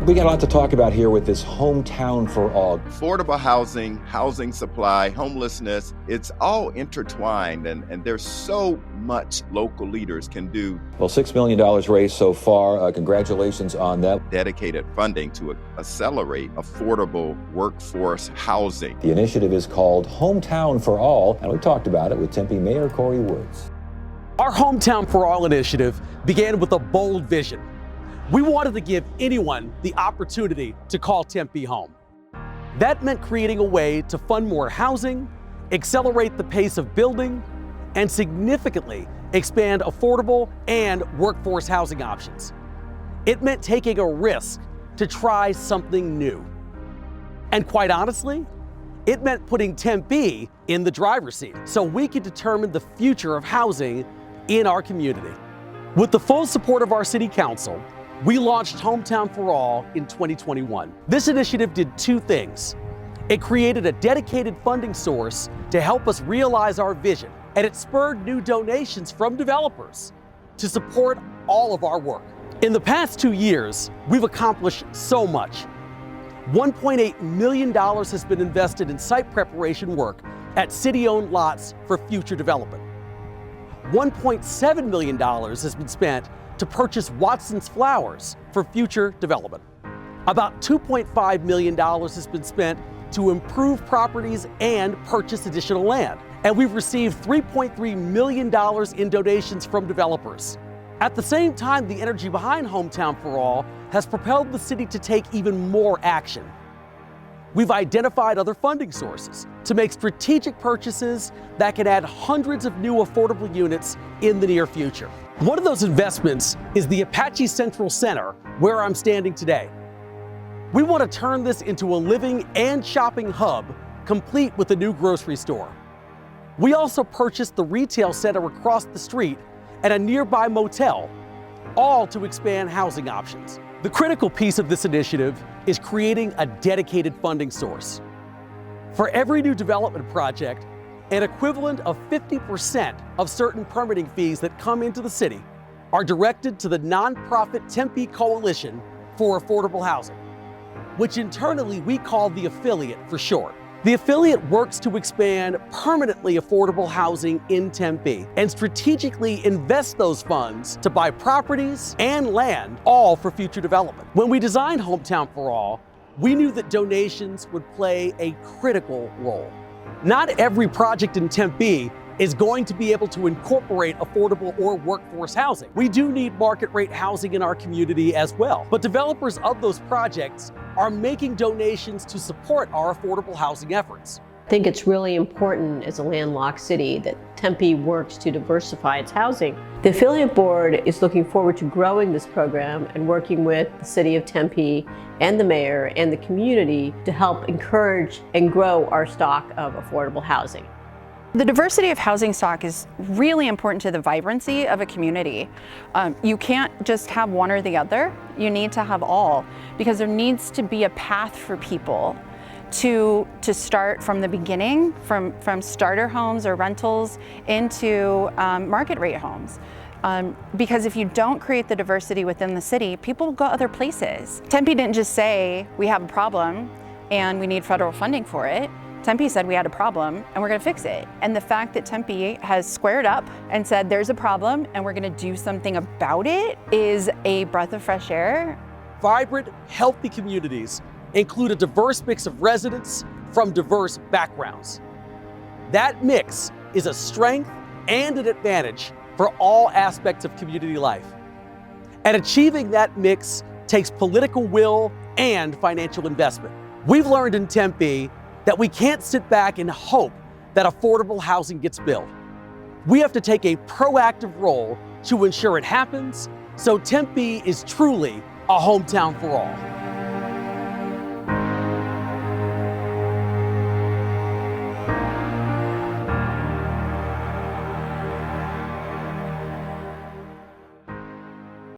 We got a lot to talk about here with this Hometown for All. Affordable housing, housing supply, homelessness, it's all intertwined, and there's so much local leaders can do. Well, $6 million raised so far. Congratulations on that. Dedicated funding to accelerate affordable workforce housing. The initiative is called Hometown for All, and we talked about it with Tempe Mayor Corey Woods. Our Hometown for All initiative began with a bold vision. We wanted to give anyone the opportunity to call Tempe home. That meant creating a way to fund more housing, accelerate the pace of building, and significantly expand affordable and workforce housing options. It meant taking a risk to try something new. And quite honestly, it meant putting Tempe in the driver's seat so we could determine the future of housing in our community. With the full support of our city council, we launched Hometown for All in 2021. This initiative did two things. It created a dedicated funding source to help us realize our vision, and it spurred new donations from developers to support all of our work. In the past 2 years, we've accomplished so much. $1.8 million has been invested in site preparation work at city-owned lots for future development. $1.7 million has been spent to purchase Watson's Flowers for future development. About $2.5 million has been spent to improve properties and purchase additional land. And we've received $3.3 million in donations from developers. At the same time, the energy behind Hometown for All has propelled the city to take even more action. We've identified other funding sources to make strategic purchases that can add hundreds of new affordable units in the near future. One of those investments is the Apache Central Center, where I'm standing today. We want to turn this into a living and shopping hub, complete with a new grocery store. We also purchased the retail center across the street and a nearby motel, all to expand housing options. The critical piece of this initiative is creating a dedicated funding source. For every new development project, an equivalent of 50% of certain permitting fees that come into the city are directed to the nonprofit Tempe Coalition for Affordable Housing, which internally we call the affiliate for short. The affiliate works to expand permanently affordable housing in Tempe and strategically invest those funds to buy properties and land, all for future development. When we designed Hometown for All, we knew that donations would play a critical role. Not every project in Tempe is going to be able to incorporate affordable or workforce housing. We do need market rate housing in our community as well, but developers of those projects are making donations to support our affordable housing efforts. I think it's really important as a landlocked city that Tempe works to diversify its housing. The affiliate board is looking forward to growing this program and working with the city of Tempe and the mayor and the community to help encourage and grow our stock of affordable housing. The diversity of housing stock is really important to the vibrancy of a community. You can't just have one or the other. You need to have all, because there needs to be a path for people to start from the beginning, from starter homes or rentals into market rate homes. Because if you don't create the diversity within the city, people will go other places. Tempe didn't just say, we have a problem and we need federal funding for it. Tempe said we had a problem and we're gonna fix it. And the fact that Tempe has squared up and said there's a problem and we're gonna do something about it is a breath of fresh air. Vibrant, healthy communities include a diverse mix of residents from diverse backgrounds. That mix is a strength and an advantage for all aspects of community life. And achieving that mix takes political will and financial investment. We've learned in Tempe that we can't sit back and hope that affordable housing gets built. We have to take a proactive role to ensure it happens, so Tempe is truly a hometown for all.